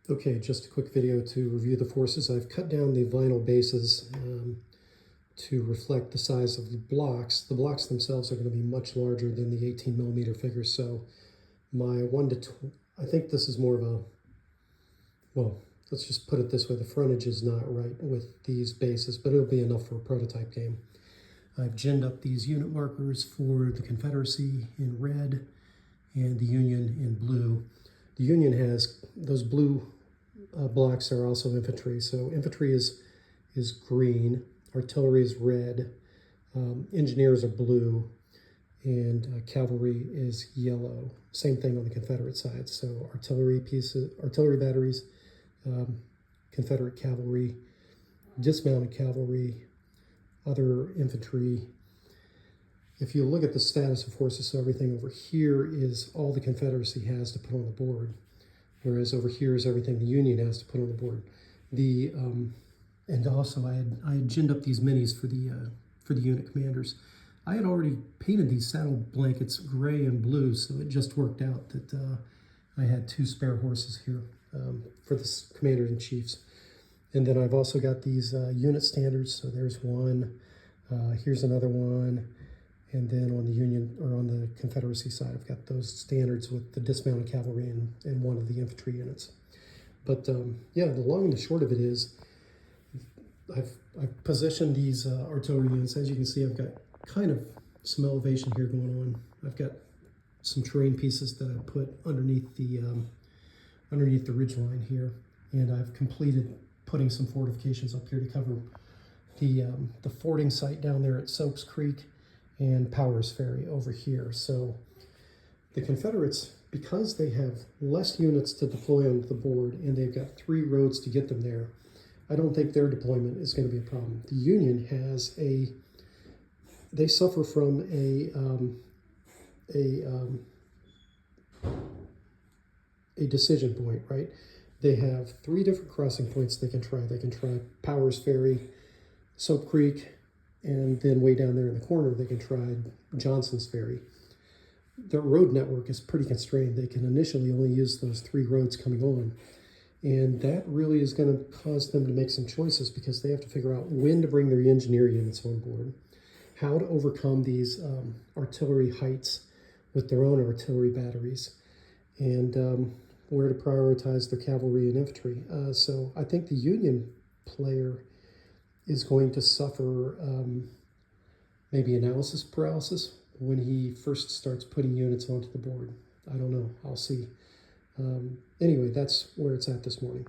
Okay, just a quick video to review the forces. I've cut down the vinyl bases to reflect the size of the blocks. The blocks themselves are going to be much larger than the 18 millimeter figures, so my 1 to 2, I think this is more of a, well, let's just put it this way, the frontage is not right with these bases, but it'll be enough for a prototype game. I've ginned up these unit markers for the Confederacy in red and the Union in blue. The Union has those blue blocks are also infantry. So infantry is green, artillery is red, engineers are blue, and cavalry is yellow. Same thing on the Confederate side. So artillery pieces, artillery batteries, Confederate cavalry, dismounted cavalry, other infantry. If you look at the status of forces, so everything over here is all the Confederacy has to put on the board, whereas over here is everything the Union has to put on the board. And also I had ginned up these minis for the unit commanders. I had already painted these saddle blankets gray and blue, so it just worked out that I had 2 spare horses here for the commanders and chiefs. And then I've also got these unit standards. So there's one, here's another one. And then on the Union, or on the Confederacy side, I've got those standards with the dismounted cavalry and one of the infantry units. But yeah, the long and the short of it is, I've positioned these artillery units. As you can see, I've got kind of some elevation here going on. I've got some terrain pieces that I put underneath the ridge line here, and I've completed putting some fortifications up here to cover the fording site down there at Soaps Creek and Powers Ferry over here. So the Confederates, because they have less units to deploy onto the board and they've got 3 roads to get them there, I don't think their deployment is going to be a problem. The Union has they suffer from a decision point, right? They have 3 different crossing points they can try. They can try Powers Ferry, Soap Creek, and then way down there in the corner, they can try Johnson's Ferry. Their road network is pretty constrained. They can initially only use those 3 roads coming on. And that really is going to cause them to make some choices, because they have to figure out when to bring their engineer units on board, how to overcome these artillery heights with their own artillery batteries, and where to prioritize their cavalry and infantry. So I think the Union player is going to suffer maybe analysis paralysis when he first starts putting units onto the board. I don't know. I'll see. Anyway, that's where it's at this morning.